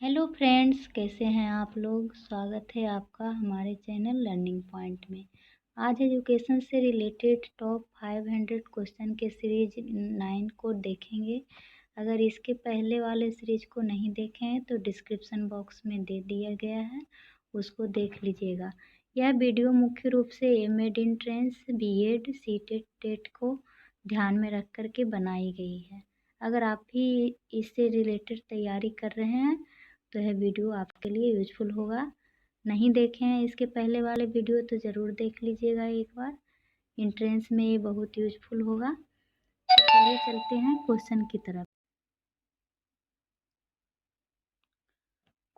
Hello friends, कैसे हैं आप लोग। स्वागत है आपका हमारे चैनल लर्निंग पॉइंट में। आज एजुकेशन से रिलेटेड टॉप 500 क्वेश्चन के सीरीज 9 को देखेंगे। अगर इसके पहले वाले सीरीज को नहीं देखे हैं तो डिस्क्रिप्शन बॉक्स में दे दिया गया है, उसको देख लीजिएगा। यह वीडियो मुख्य रूप से M Ed entrance, B Ed, CTET, TET को ध्यान में रख कर के बनाई गई है। अगर आप भी इससे रिलेटेड तैयारी कर रहे हैं तो यह वीडियो आपके लिए यूजफुल होगा। नहीं देखे हैं इसके पहले वाले वीडियो तो ज़रूर देख लीजिएगा एक बार। एंट्रेंस में ये बहुत यूजफुल होगा। तो चलिए चलते हैं क्वेश्चन की तरफ।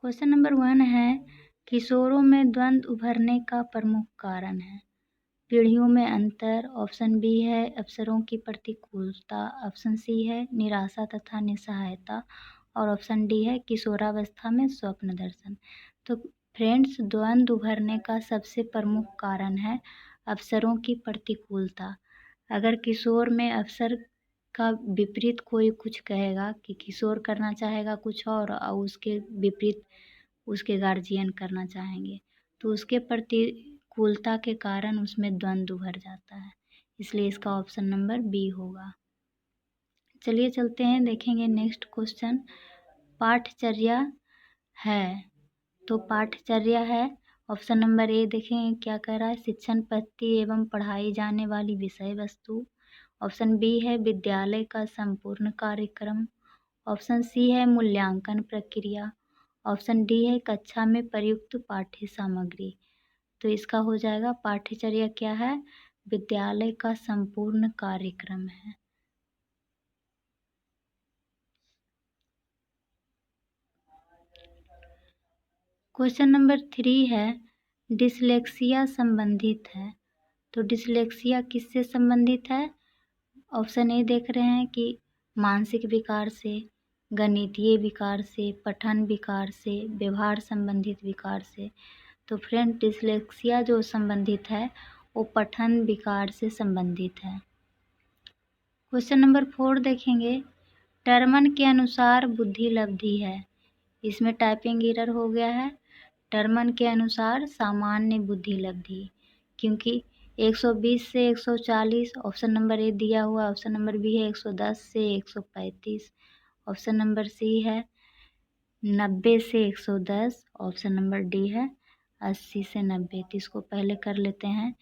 क्वेश्चन नंबर 1 है, किशोरों में द्वंद्व उभरने का प्रमुख कारण है। पीढ़ियों में अंतर। ऑप्शन बी है अवसरों की प्रतिकूलता। ऑप्शन सी है निराशा तथा निस्सहायता। और ऑप्शन डी है किशोरावस्था में स्वप्न दर्शन। तो फ्रेंड्स, द्वंद्व उभरने का सबसे प्रमुख कारण है अवसरों की प्रतिकूलता। अगर किशोर में अवसर का विपरीत कोई कुछ कहेगा कि किशोर करना चाहेगा कुछ और उसके विपरीत उसके गार्जियन करना चाहेंगे, तो उसके प्रतिकूलता के कारण उसमें द्वंद्व उभर जाता है। इसलिए इसका ऑप्शन नंबर बी होगा। चलिए चलते हैं, देखेंगे नेक्स्ट क्वेश्चन। पाठचर्या है, तो पाठचर्या है ऑप्शन नंबर ए। देखें क्या कह रहा है, शिक्षण पद्धति एवं पढ़ाई जाने वाली विषय वस्तु। ऑप्शन बी है विद्यालय का संपूर्ण कार्यक्रम। ऑप्शन सी है मूल्यांकन प्रक्रिया। ऑप्शन डी है कक्षा में प्रयुक्त पाठ्य सामग्री। तो इसका हो जाएगा पाठ्यचर्या क्या है, विद्यालय का संपूर्ण कार्यक्रम है। क्वेश्चन नंबर 3 है, डिसलेक्सिया संबंधित है। तो डिसलेक्सिया किससे संबंधित है। ऑप्शन ए देख रहे हैं कि मानसिक विकार से, गणितीय विकार से, पठन विकार से, व्यवहार संबंधित विकार से। तो फ्रेंड, डिसलेक्सिया जो संबंधित है वो पठन विकार से संबंधित है। क्वेश्चन नंबर 4 देखेंगे, टर्मन के अनुसार बुद्धि लब्धि है। इसमें टाइपिंग एरर हो गया है। टर्मन के अनुसार सामान्य बुद्धि लब्धि, क्योंकि 120 से 140 ऑप्शन नंबर ए दिया हुआ। ऑप्शन नंबर बी है 110 से 135। ऑप्शन नंबर सी है 90 से 110। ऑप्शन नंबर डी है 80 से 90। तो इसको पहले कर लेते हैं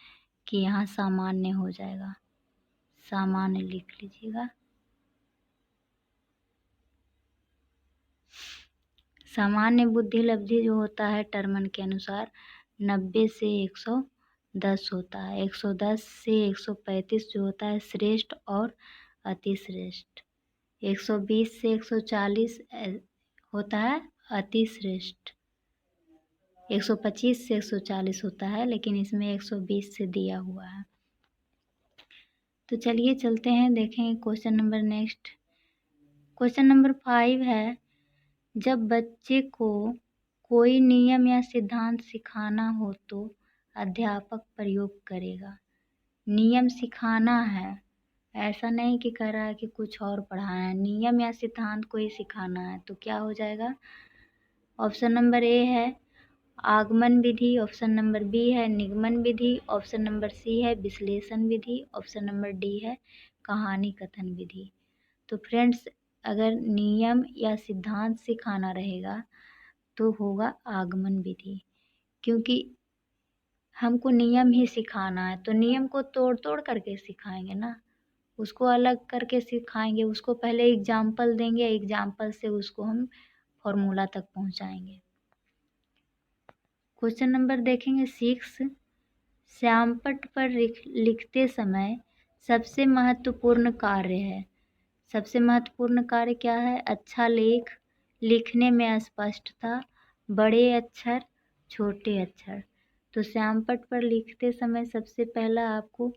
कि यहाँ सामान्य हो जाएगा, सामान्य लिख लीजिएगा। सामान्य बुद्धि लब्धि जो होता है टर्मन के अनुसार 90 से 110 होता है। 110 से 135 जो होता है श्रेष्ठ और अति श्रेष्ठ। 120 से 140 होता है अति श्रेष्ठ। 125 से 140 होता है, लेकिन इसमें 120 से दिया हुआ है। तो चलिए चलते हैं, देखें question number next. Question number 5 है, जब बच्चे को कोई नियम या सिद्धांत सिखाना हो तो अध्यापक प्रयोग करेगा। नियम सिखाना है, ऐसा नहीं कि कह रहा है कि कुछ और पढ़ाना है। नियम या सिद्धांत को ही सिखाना है, तो क्या हो जाएगा। ऑप्शन नंबर ए है आगमन विधि। ऑप्शन नंबर बी है निगमन विधि। ऑप्शन नंबर सी है विश्लेषण विधि। ऑप्शन नंबर डी है कहानी कथन विधि। तो फ्रेंड्स, अगर नियम या सिद्धांत सिखाना रहेगा तो होगा आगमन विधि, क्योंकि हमको नियम ही सिखाना है। तो नियम को तोड़ तोड़ करके सिखाएंगे ना, उसको अलग करके सिखाएंगे। उसको पहले एग्जाम्पल देंगे, एग्जाम्पल से उसको हम फॉर्मूला तक पहुंचाएंगे। क्वेश्चन नंबर देखेंगे 6, श्यामपट्ट पर लिखते समय सबसे महत्वपूर्ण कार्य है। सबसे महत्वपूर्ण कार्य क्या है, अच्छा लेख, लिखने में स्पष्टता, बड़े अक्षर, छोटे अक्षर। तो श्यामपट्ट पर लिखते समय सबसे पहला आपको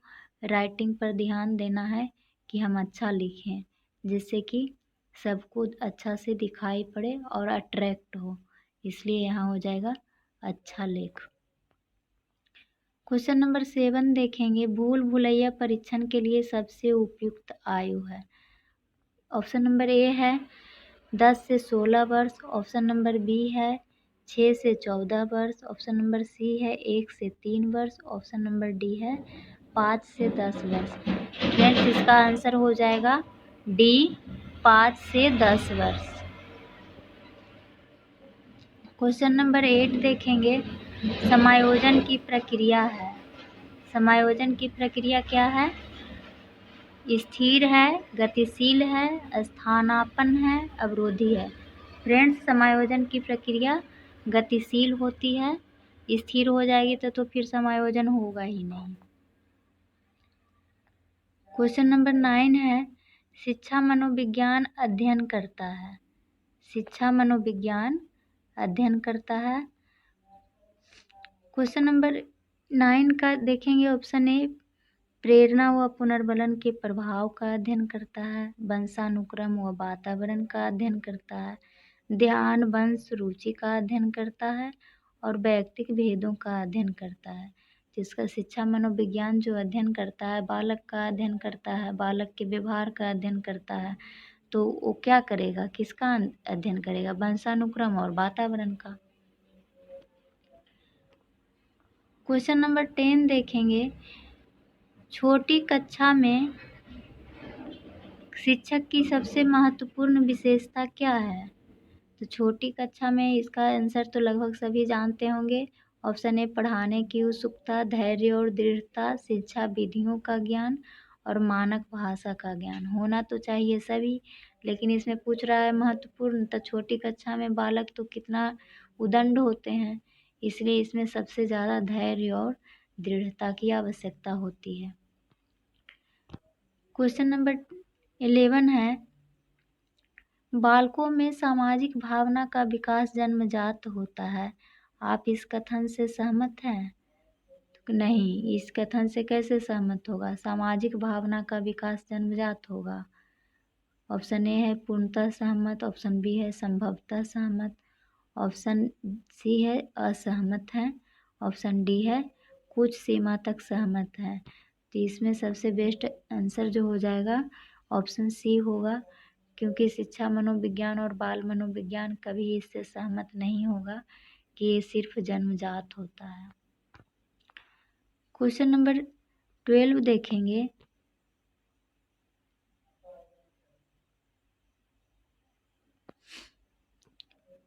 राइटिंग पर ध्यान देना है कि हम अच्छा लिखें, जिससे कि सबको अच्छा से दिखाई पड़े और अट्रैक्ट हो। इसलिए यहाँ हो जाएगा अच्छा लेख। क्वेश्चन नंबर 7 देखेंगे, भूल भुलैया परीक्षण के लिए सबसे उपयुक्त आयु है। ऑप्शन नंबर ए है 10 से 16 वर्ष, ऑप्शन नंबर बी है 6 से 14 वर्ष, ऑप्शन नंबर सी है 1 से 3 वर्ष, ऑप्शन नंबर डी है 5 से 10 वर्ष। फ्रेंड्स, इसका आंसर हो जाएगा डी 5 से 10 वर्ष। क्वेश्चन नंबर 8 देखेंगे, समायोजन की प्रक्रिया है। समायोजन की प्रक्रिया क्या है? स्थिर है, गतिशील है, स्थानापन्न है, अवरोधी है। फ्रेंड्स, समायोजन की प्रक्रिया गतिशील होती है। स्थिर हो जाएगी तो फिर समायोजन होगा ही नहीं। क्वेश्चन नंबर 9 है, शिक्षा मनोविज्ञान अध्ययन करता है। शिक्षा मनोविज्ञान अध्ययन करता है। क्वेश्चन नंबर 9 का देखेंगे, ऑप्शन ए प्रेरणा व पुनर्बलन के प्रभाव का अध्ययन करता है, वंशानुक्रम व वातावरण का अध्ययन करता है, ध्यान वंश रुचि का अध्ययन करता है और वैयक्तिक भेदों का अध्ययन करता है। जिसका शिक्षा मनोविज्ञान जो अध्ययन करता है, बालक का अध्ययन करता है, बालक के व्यवहार का अध्ययन करता है, तो वो क्या करेगा, किसका अध्ययन करेगा? वंशानुक्रम और वातावरण का। क्वेश्चन नंबर 10 देखेंगे, छोटी कक्षा में शिक्षक की सबसे महत्वपूर्ण विशेषता क्या है? तो छोटी कक्षा में इसका आंसर तो लगभग सभी जानते होंगे। ऑप्शन ए पढ़ाने की उत्सुकता, धैर्य और दृढ़ता, शिक्षा विधियों का ज्ञान और मानक भाषा का ज्ञान। होना तो चाहिए सभी, लेकिन इसमें पूछ रहा है महत्वपूर्ण, तो छोटी कक्षा में बालक तो कितना उदंड होते हैं, इसलिए इसमें सबसे ज़्यादा धैर्य और दृढ़ता की आवश्यकता होती है। क्वेश्चन नंबर 11 है, बालकों में सामाजिक भावना का विकास जन्मजात होता है। आप इस कथन से सहमत हैं? नहीं, इस कथन से कैसे सहमत होगा? सामाजिक भावना का विकास जन्मजात होगा। ऑप्शन ए है पूर्णतः सहमत, ऑप्शन बी है संभवतः सहमत, ऑप्शन सी है असहमत है, ऑप्शन डी है कुछ सीमा तक सहमत है। तो इसमें सबसे बेस्ट आंसर जो हो जाएगा ऑप्शन सी होगा, क्योंकि शिक्षा मनोविज्ञान और बाल मनोविज्ञान कभी इससे सहमत नहीं होगा कि ये सिर्फ जन्मजात होता है। क्वेश्चन नंबर 12 देखेंगे,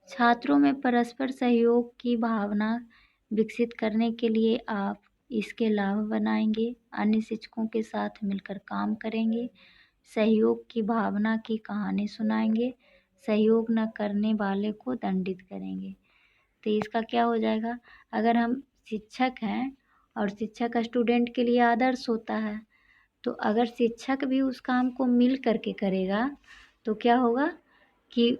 छात्रों में परस्पर सहयोग की भावना विकसित करने के लिए आप इसके लाभ बनाएंगे, अन्य शिक्षकों के साथ मिलकर काम करेंगे, सहयोग की भावना की कहानी सुनाएंगे, सहयोग न करने वाले को दंडित करेंगे। तो इसका क्या हो जाएगा? अगर हम शिक्षक हैं और शिक्षक स्टूडेंट के लिए आदर्श होता है, तो अगर शिक्षक भी उस काम को मिल करके करेगा तो क्या होगा कि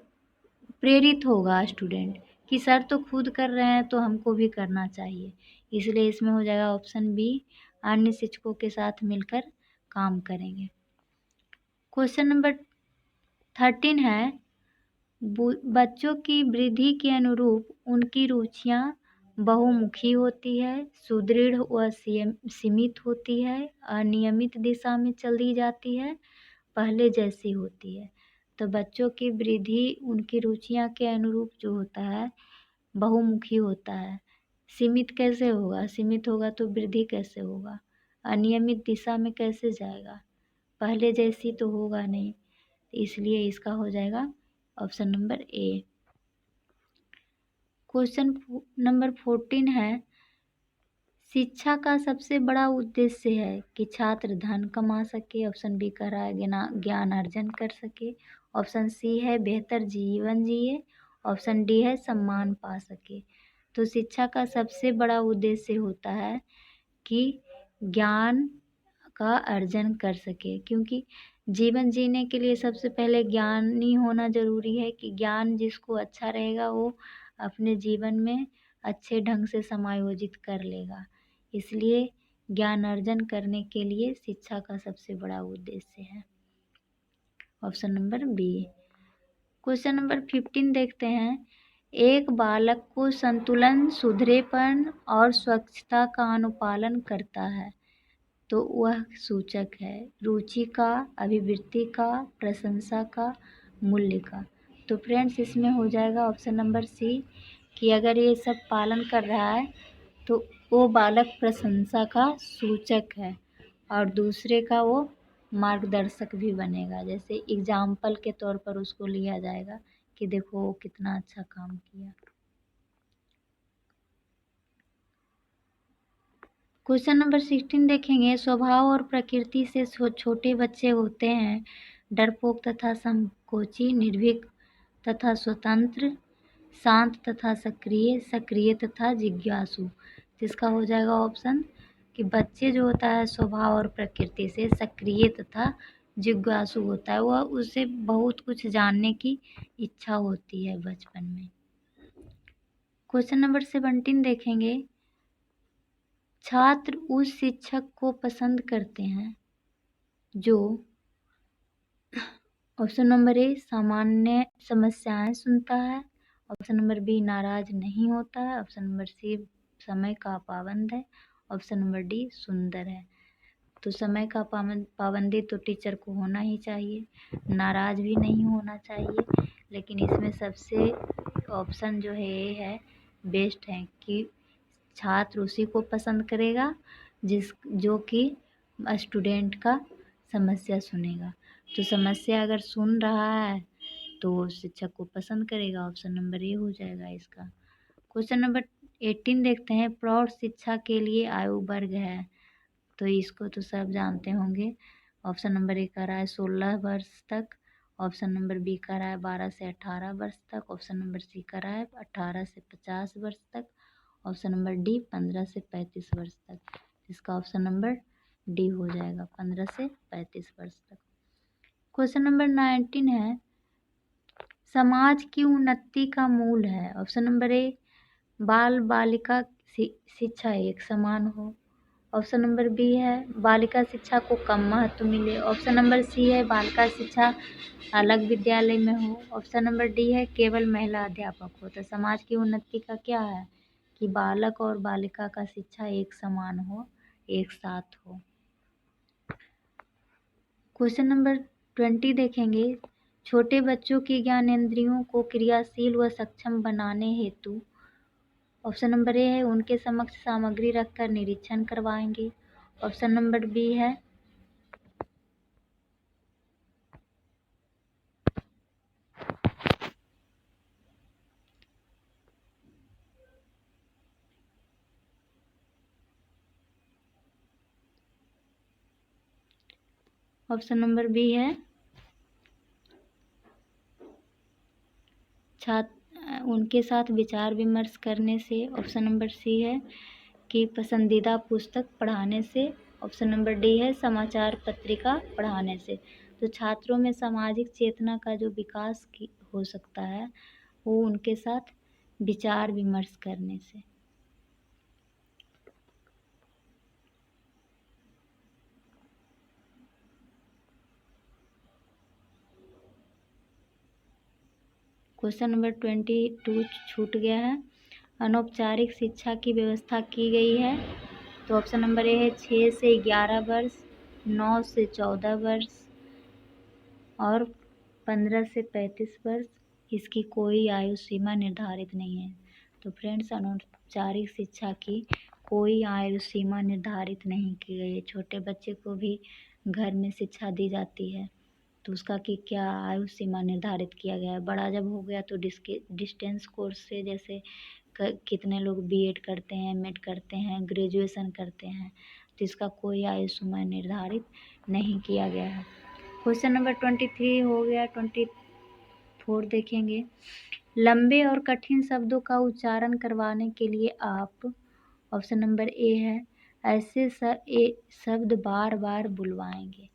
प्रेरित होगा स्टूडेंट कि सर तो खुद कर रहे हैं तो हमको भी करना चाहिए। इसलिए इसमें हो जाएगा ऑप्शन बी, अन्य शिक्षकों के साथ मिलकर काम करेंगे। क्वेश्चन नंबर 13 है, बच्चों की वृद्धि के अनुरूप उनकी रुचियां बहुमुखी होती है, सुदृढ़ व सीमित होती है, अनियमित दिशा में चली जाती है, पहले जैसी होती है। तो बच्चों की वृद्धि उनकी रुचियां के अनुरूप जो होता है बहुमुखी होता है। सीमित कैसे होगा? सीमित होगा तो वृद्धि कैसे होगा? अनियमित दिशा में कैसे जाएगा? पहले जैसी तो होगा नहीं, इसलिए इसका हो जाएगा option number A. Question number 14 है, शिक्षा का सबसे बड़ा उद्देश्य है कि छात्र धन कमा सके, ऑप्शन बी कह रहा है ज्ञान अर्जन कर सके, ऑप्शन सी है बेहतर जीवन जिए, ऑप्शन डी है सम्मान पा सके। तो शिक्षा का सबसे बड़ा उद्देश्य होता है कि ज्ञान का अर्जन कर सके, क्योंकि जीवन जीने के लिए सबसे पहले ज्ञानी होना जरूरी है कि ज्ञान जिसको अच्छा रहेगा वो अपने जीवन में अच्छे ढंग से समायोजित कर लेगा। इसलिए ज्ञान अर्जन करने के लिए शिक्षा का सबसे बड़ा उद्देश्य है option number B. Question number 15 देखते हैं, एक बालक को संतुलन, सुधरेपन और स्वच्छता का अनुपालन करता है तो वह सूचक है रुचि का, अभिवृत्ति का, प्रशंसा का, मूल्य का। तो फ्रेंड्स इसमें हो जाएगा ऑप्शन नंबर सी कि अगर ये सब पालन कर रहा है तो वो बालक प्रशंसा का सूचक है और दूसरे का वो मार्गदर्शक भी बनेगा। जैसे एग्जाम्पल के तौर पर उसको लिया जाएगा कि देखो वो कितना अच्छा काम किया। क्वेश्चन नंबर 16 देखेंगे। स्वभाव और प्रकृति से छोटे बच्चे होते हैं डरपोक तथा संकोची, निर्भीक तथा स्वतंत्र, शांत तथा सक्रिय, सक्रिय तथा जिज्ञासु। जिसका हो जाएगा ऑप्शन कि बच्चे जो होता है स्वभाव और प्रकृति से सक्रिय तथा जिज्ञासु होता है। वह उसे बहुत कुछ जानने की इच्छा होती है बचपन में। क्वेश्चन नंबर 17 देखेंगे। छात्र उस शिक्षक को पसंद करते हैं जो ऑप्शन नंबर ए सामान्य समस्याएं सुनता है, ऑप्शन नंबर बी नाराज नहीं होता है, ऑप्शन नंबर सी समय का पाबंद है, ऑप्शन नंबर डी सुंदर है। तो समय का पाबंदी तो टीचर को होना ही चाहिए, नाराज भी नहीं होना चाहिए, लेकिन इसमें सबसे ऑप्शन जो है ये है बेस्ट है कि छात्र उसी को पसंद करेगा जो कि स्टूडेंट का समस्या सुनेगा। तो समस्या अगर सुन रहा है तो शिक्षक को पसंद करेगा। ऑप्शन नंबर ए हो जाएगा इसका। क्वेश्चन नंबर 18 देखते हैं। प्रौढ़ शिक्षा के लिए आयु वर्ग है, तो इसको तो सब जानते होंगे। ऑप्शन नंबर ए कह रहा है 16 वर्ष तक, ऑप्शन नंबर बी कह रहा है 12 से 18 वर्ष तक, ऑप्शन नंबर सी कह रहा है 18 से 50 वर्ष तक, ऑप्शन नंबर डी 15 से 35 वर्ष तक। इसका ऑप्शन नंबर डी हो जाएगा 15 से 35 वर्ष तक। क्वेश्चन नंबर 19 है। समाज की उन्नति का मूल है। ऑप्शन नंबर ए बाल बालिका शिक्षा एक समान हो, ऑप्शन नंबर बी है बालिका शिक्षा को कम महत्व मिले, ऑप्शन नंबर सी है बालिका शिक्षा अलग विद्यालय में हो, ऑप्शन नंबर डी है केवल महिला अध्यापक हो। तो समाज की उन्नति का क्या है कि बालक और बालिका का शिक्षा एक समान हो, एक साथ हो। क्वेश्चन नंबर 20 देखेंगे। छोटे बच्चों की ज्ञानेंद्रियों को क्रियाशील व सक्षम बनाने हेतु ऑप्शन नंबर ए है उनके समक्ष सामग्री रखकर निरीक्षण करवाएंगे, ऑप्शन नंबर बी है ऑप्शन नंबर बी है छात्र उनके साथ विचार विमर्श करने से, ऑप्शन नंबर सी है कि पसंदीदा पुस्तक पढ़ाने से, ऑप्शन नंबर डी है समाचार पत्रिका पढ़ाने से। तो छात्रों में सामाजिक चेतना का जो विकास हो सकता है वो उनके साथ विचार विमर्श करने से। क्वेश्चन नंबर 22 छूट गया है। अनौपचारिक शिक्षा की व्यवस्था की गई है, तो ऑप्शन नंबर ए है 6 से 11 वर्ष, 9 से 14 वर्ष और 15 से 35 वर्ष। इसकी कोई आयु सीमा निर्धारित नहीं है। तो फ्रेंड्स अनौपचारिक शिक्षा की कोई आयु सीमा निर्धारित नहीं की गई है। छोटे बच्चे को भी घर में शिक्षा दी जाती है, तो उसका कि क्या आयु सीमा निर्धारित किया गया है। बड़ा जब हो गया तो डिस्टेंस कोर्स से जैसे कितने लोग बीएड करते हैं, एमएड करते हैं, ग्रेजुएशन करते हैं, तो इसका कोई आयु सीमा निर्धारित नहीं किया गया है। क्वेश्चन नंबर 23 हो गया। 24 देखेंगे। लंबे और कठिन शब्दों का उच्चारण करवाने के लिए आप ऑप्शन नंबर ए है ऐसे शब्द बार बार बुलवाएंगे,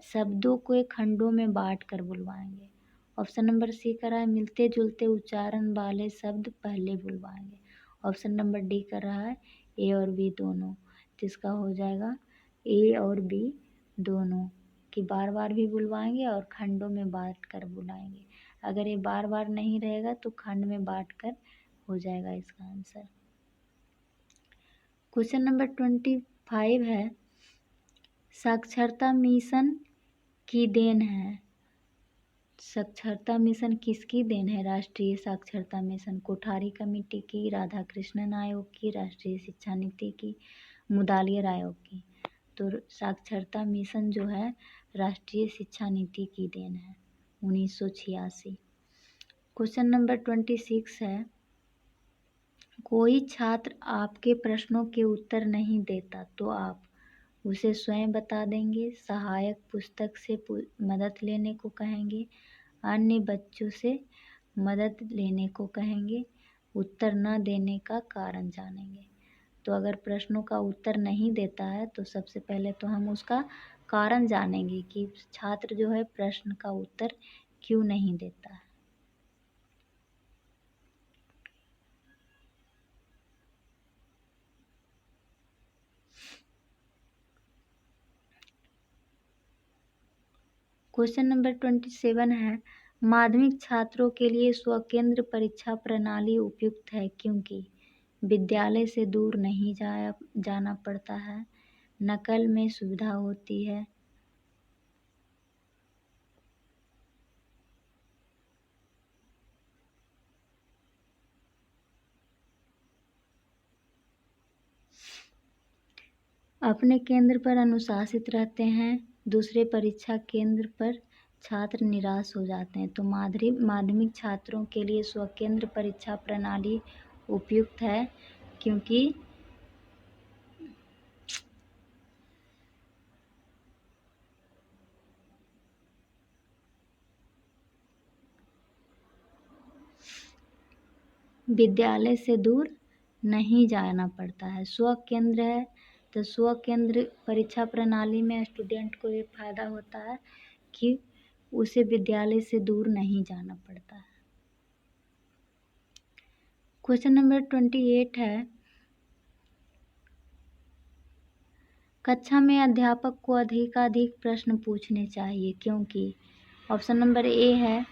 शब्दों को खंडों में बांट कर बुलवाएंगे, ऑप्शन नंबर सी कर रहा है मिलते जुलते उच्चारण वाले शब्द पहले बुलवाएंगे, ऑप्शन नंबर डी कर रहा है ए और बी दोनों। जिसका हो जाएगा ए और बी दोनों कि बार बार भी बुलवाएंगे और खंडों में बांट कर बुलाएंगे। अगर ये बार बार नहीं रहेगा तो खंड में बांट कर हो जाएगा इसका आंसर। क्वेश्चन नंबर 25 है। साक्षरता मिशन की देन है। साक्षरता मिशन किसकी देन है? राष्ट्रीय साक्षरता मिशन, कोठारी कमेटी की, राधाकृष्णन आयोग की, राष्ट्रीय शिक्षा नीति की, मुदालियर आयोग की। तो साक्षरता मिशन जो है राष्ट्रीय शिक्षा नीति की देन है 1986। क्वेश्चन नंबर 26 है, कोई छात्र आपके प्रश्नों के उत्तर नहीं देता तो आप उसे स्वयं बता देंगे, सहायक पुस्तक से मदद लेने को कहेंगे, अन्य बच्चों से मदद लेने को कहेंगे, उत्तर न देने का कारण जानेंगे। तो अगर प्रश्नों का उत्तर नहीं देता है तो सबसे पहले तो हम उसका कारण जानेंगे कि छात्र जो है प्रश्न का उत्तर क्यों नहीं देता है। क्वेश्चन नंबर 27 है, माध्यमिक छात्रों के लिए स्वकेंद्र परीक्षा प्रणाली उपयुक्त है क्योंकि विद्यालय से दूर नहीं जाना पड़ता है, नकल में सुविधा होती है, अपने केंद्र पर अनुशासित रहते हैं, दूसरे परीक्षा केंद्र पर छात्र निराश हो जाते हैं। तो माध्यमिक छात्रों के लिए स्वकेंद्र परीक्षा प्रणाली उपयुक्त है क्योंकि विद्यालय से दूर नहीं जाना पड़ता है। स्वकेंद्र है तो स्वकेंद्र परीक्षा प्रणाली में स्टूडेंट को ये फायदा होता है कि उसे विद्यालय से दूर नहीं जाना पड़ता है। क्वेश्चन नंबर 28 है, कक्षा में अध्यापक को अधिकाधिक प्रश्न पूछने चाहिए क्योंकि ऑप्शन नंबर ए है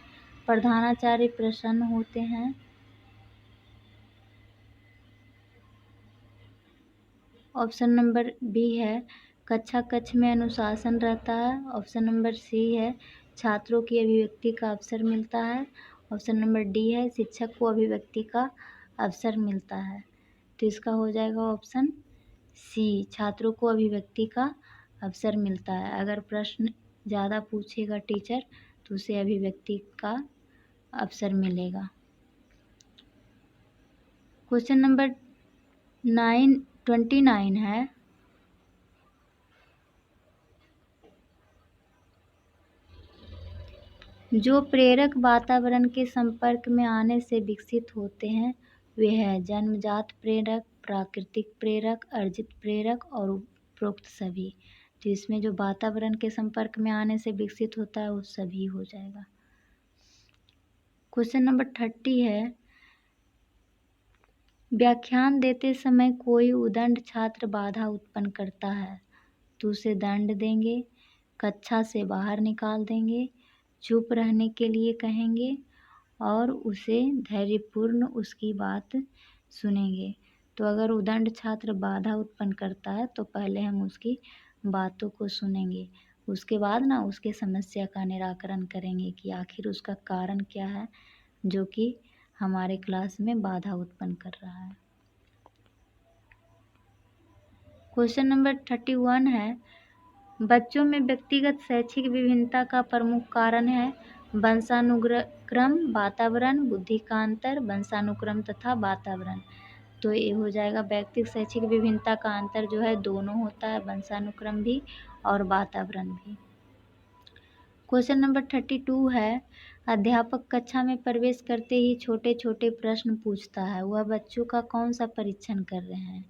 प्रधानाचार्य प्रसन्न होते हैं, ऑप्शन नंबर बी है कक्षा कक्ष में अनुशासन रहता है, ऑप्शन नंबर सी है छात्रों की अभिव्यक्ति का अवसर मिलता है, ऑप्शन नंबर डी है शिक्षक को अभिव्यक्ति का अवसर मिलता है। तो इसका हो जाएगा ऑप्शन सी, छात्रों को अभिव्यक्ति का अवसर मिलता है। अगर प्रश्न ज़्यादा पूछेगा टीचर तो उसे अभिव्यक्ति का अवसर मिलेगा। क्वेश्चन नंबर 29 है, जो प्रेरक वातावरण के संपर्क में आने से विकसित होते हैं वे हैं जन्मजात प्रेरक, प्राकृतिक प्रेरक, अर्जित प्रेरक और उपरोक्त सभी। तो इसमें जो वातावरण के संपर्क में आने से विकसित होता है वो सभी हो जाएगा। क्वेश्चन नंबर 30 है, व्याख्यान देते समय कोई उद्दंड छात्र बाधा उत्पन्न करता है तो उसे दंड देंगे, कक्षा से बाहर निकाल देंगे, चुप रहने के लिए कहेंगे और उसे धैर्यपूर्ण उसकी बात सुनेंगे। तो अगर उद्दंड छात्र बाधा उत्पन्न करता है तो पहले हम उसकी बातों को सुनेंगे, उसके बाद ना उसके समस्या का निराकरण करेंगे कि आखिर उसका कारण क्या है जो कि हमारे क्लास में बाधा उत्पन्न कर रहा है। क्वेश्चन नंबर 31 है, बच्चों में व्यक्तिगत शैक्षिक विभिन्नता का प्रमुख कारण है वंशानुक्रम, वातावरण, बुद्धि का अंतर, वंशानुक्रम तथा वातावरण। तो ये हो जाएगा व्यक्तिगत शैक्षिक विभिन्नता का अंतर जो है दोनों होता है, वंशानुक्रम भी और वातावरण भी। क्वेश्चन नंबर 32 है, अध्यापक कक्षा में प्रवेश करते ही छोटे छोटे प्रश्न पूछता है, वह बच्चों का कौन सा परीक्षण कर रहे हैं?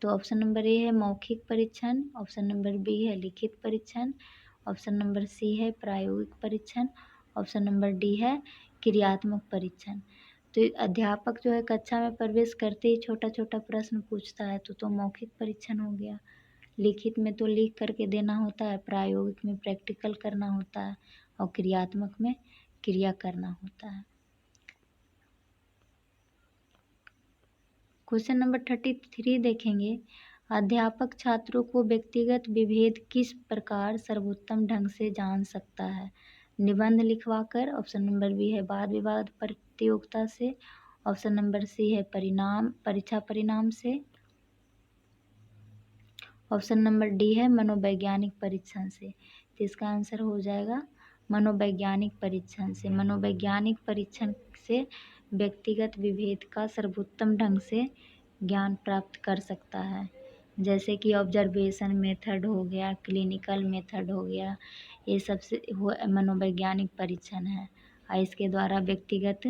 तो ऑप्शन नंबर ए है मौखिक परीक्षण, ऑप्शन नंबर बी है लिखित परीक्षण, ऑप्शन नंबर सी है प्रायोगिक परीक्षण, ऑप्शन नंबर डी है क्रियात्मक परीक्षण। तो अध्यापक जो है कक्षा में प्रवेश करते ही छोटा छोटा प्रश्न पूछता है तो मौखिक परीक्षण हो गया, लिखित में तो लिख करके देना होता है, प्रायोगिक में प्रैक्टिकल करना होता है और क्रियात्मक में क्रिया करना होता है। क्वेश्चन नंबर 33 देखेंगे, अध्यापक छात्रों को व्यक्तिगत विभेद किस प्रकार सर्वोत्तम ढंग से जान सकता है? निबंध लिखवाकर। ऑप्शन नंबर बी है वाद विवाद प्रतियोगिता से। ऑप्शन नंबर सी है परीक्षा परिणाम से। ऑप्शन नंबर डी है मनोवैज्ञानिक परीक्षण से। तो इसका आंसर हो जाएगा मनोवैज्ञानिक परीक्षण से। मनोवैज्ञानिक परीक्षण से व्यक्तिगत विभेद का सर्वोत्तम ढंग से ज्ञान प्राप्त कर सकता है। जैसे कि ऑब्जर्वेशन मेथड हो गया, क्लिनिकल मेथड हो गया, ये सबसे मनोवैज्ञानिक परीक्षण है और इसके द्वारा व्यक्तिगत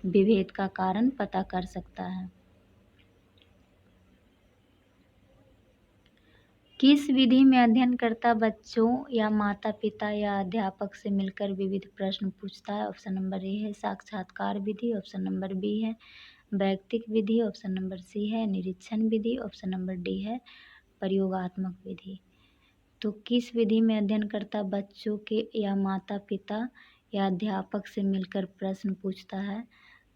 विभेद का कारण पता कर सकता है। किस विधि में अध्ययनकर्ता बच्चों या माता पिता या अध्यापक से मिलकर विविध प्रश्न पूछता है? ऑप्शन नंबर ए है साक्षात्कार विधि। ऑप्शन नंबर बी है वैयक्तिक विधि। ऑप्शन नंबर सी है निरीक्षण विधि। ऑप्शन नंबर डी है प्रयोगात्मक विधि। तो किस विधि में अध्ययनकर्ता बच्चों के या माता पिता या अध्यापक से मिलकर प्रश्न पूछता है?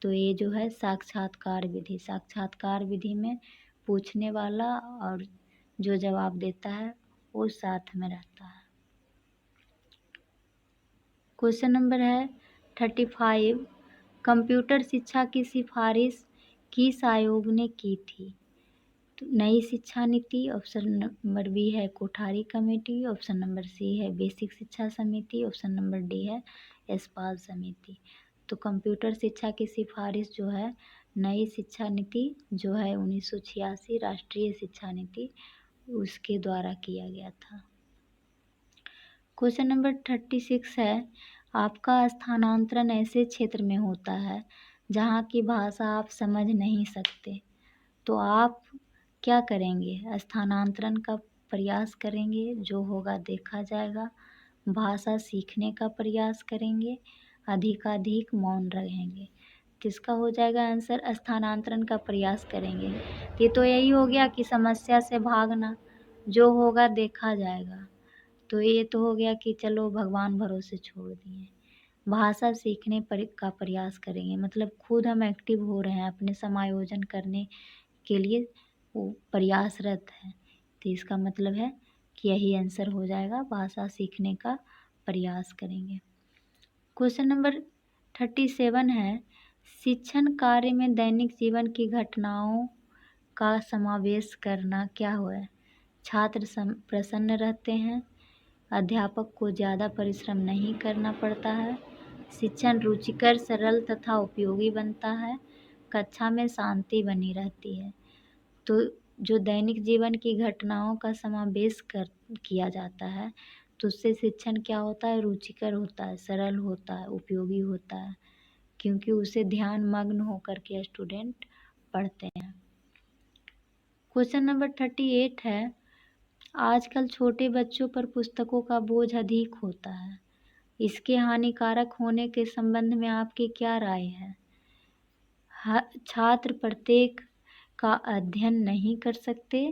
तो ये जो है साक्षात्कार विधि। साक्षात्कार विधि में पूछने वाला और जो जवाब देता है वो साथ में रहता है। क्वेश्चन नंबर है 35। कंप्यूटर शिक्षा की सिफारिश किस आयोग ने की थी? तो नई शिक्षा नीति। ऑप्शन नंबर बी है Kothari committee. Option number C है बेसिक शिक्षा समिति। ऑप्शन नंबर डी है यशपाल समिति। तो कंप्यूटर शिक्षा की सिफारिश जो है नई शिक्षा नीति जो है 1986 राष्ट्रीय शिक्षा नीति उसके द्वारा किया गया था। क्वेश्चन नंबर 36 है आपका स्थानांतरण ऐसे क्षेत्र में होता है जहाँ की भाषा आप समझ नहीं सकते, तो आप क्या करेंगे? स्थानांतरण का प्रयास करेंगे, जो होगा देखा जाएगा, भाषा सीखने का प्रयास करेंगे, अधिकाधिक मौन रहेंगे। किसका हो जाएगा आंसर? स्थानांतरण का प्रयास करेंगे। ये तो यही हो गया कि समस्या से भागना, जो होगा देखा जाएगा। तो ये तो हो गया कि चलो भगवान भरोसे छोड़ दिए। भाषा सीखने का प्रयास करेंगे मतलब खुद हम एक्टिव हो रहे हैं, अपने समायोजन करने के लिए वो प्रयासरत है। तो इसका मतलब है कि यही आंसर हो जाएगा, भाषा सीखने का प्रयास करेंगे। क्वेश्चन नंबर 37 है शिक्षण कार्य में दैनिक जीवन की घटनाओं का समावेश करना क्या हुआ? छात्र प्रसन्न रहते हैं, अध्यापक को ज़्यादा परिश्रम नहीं करना पड़ता है, शिक्षण रुचिकर सरल तथा उपयोगी बनता है, कक्षा में शांति बनी रहती है। तो जो दैनिक जीवन की घटनाओं का समावेश किया जाता है तो उससे शिक्षण क्या होता है? रुचिकर होता है, सरल होता है, उपयोगी होता है, क्योंकि उसे ध्यान मग्न होकर के स्टूडेंट पढ़ते हैं। क्वेश्चन नंबर 38 है आजकल छोटे बच्चों पर पुस्तकों का बोझ अधिक होता है, इसके हानिकारक होने के संबंध में आपकी क्या राय है? छात्र प्रत्येक का अध्ययन नहीं कर सकते,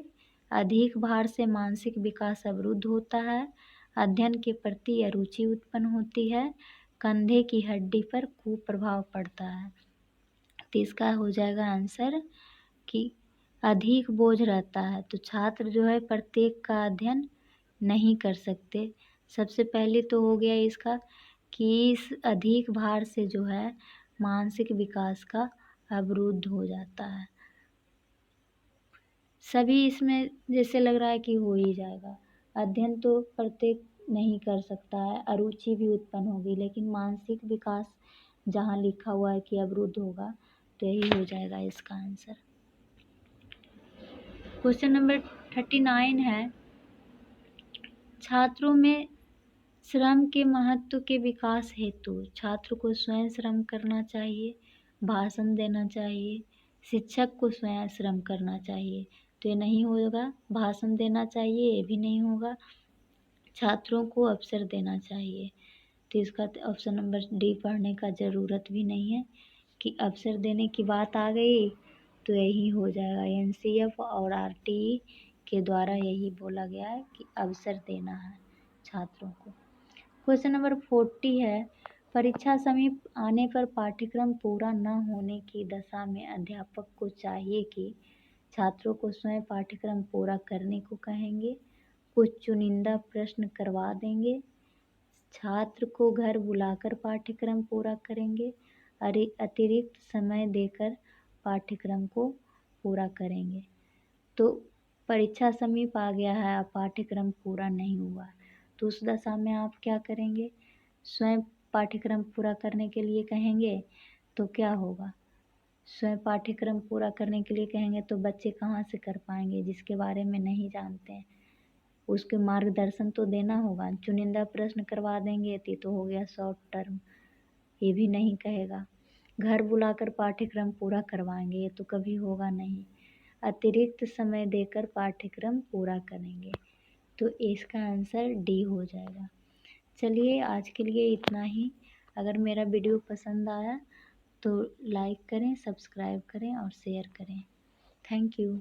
अधिक भार से मानसिक विकास अवरुद्ध होता है, अध्ययन के प्रति अरुचि उत्पन्न होती है, कंधे की हड्डी पर कुप्रभाव पड़ता है। तो इसका हो जाएगा आंसर कि अधिक बोझ रहता है। तो छात्र जो है प्रत्येक का अध्ययन नहीं कर सकते। सबसे पहले तो हो गया इसका कि इस अधिक भार से जो है मानसिक विकास का अवरुद्ध हो जाता है। सभी इसमें जैसे लग रहा है कि हो ही जाएगा। अध्ययन तो प्रत्येक नहीं कर सकता है, अरुचि भी उत्पन्न होगी, लेकिन मानसिक विकास जहाँ लिखा हुआ है कि अवरुद्ध होगा तो यही हो जाएगा इसका आंसर। क्वेश्चन नंबर 39 है छात्रों में श्रम के महत्व के विकास हेतु छात्र को स्वयं श्रम करना चाहिए, भाषण देना चाहिए, शिक्षक को स्वयं श्रम करना चाहिए। तो ये नहीं होगा, भाषण देना चाहिए ये भी नहीं होगा, छात्रों को अवसर देना चाहिए। तो इसका ऑप्शन नंबर डी पढ़ने का ज़रूरत भी नहीं है कि अवसर देने की बात आ गई तो यही हो जाएगा। एनसीएफ और आरटीई के द्वारा यही बोला गया है कि अवसर देना है छात्रों को। क्वेश्चन नंबर 40 है परीक्षा समीप आने पर पाठ्यक्रम पूरा न होने की दशा में अध्यापक को चाहिए कि छात्रों को स्वयं पाठ्यक्रम पूरा करने को कहेंगे, कुछ चुनिंदा प्रश्न करवा देंगे, छात्र को घर बुलाकर पाठ्यक्रम पूरा करेंगे, अतिरिक्त समय देकर पाठ्यक्रम को पूरा करेंगे। तो परीक्षा समीप आ गया है, अब पाठ्यक्रम पूरा नहीं हुआ, तो उस दशा में आप क्या करेंगे? स्वयं पाठ्यक्रम पूरा करने के लिए कहेंगे तो क्या होगा? स्वयं पाठ्यक्रम पूरा करने के लिए कहेंगे तो बच्चे कहाँ से कर पाएंगे, जिसके बारे में नहीं जानते हैं। उसके मार्गदर्शन तो देना होगा। चुनिंदा प्रश्न करवा देंगे तो हो गया शॉर्ट टर्म, ये भी नहीं कहेगा। घर बुलाकर पाठ्यक्रम पूरा करवाएंगे, ये तो कभी होगा नहीं। अतिरिक्त समय देकर पाठ्यक्रम पूरा करेंगे, तो इसका आंसर डी हो जाएगा। चलिए आज के लिए इतना ही। अगर मेरा वीडियो पसंद आया तो लाइक करें, सब्सक्राइब करें और शेयर करें। Thank you.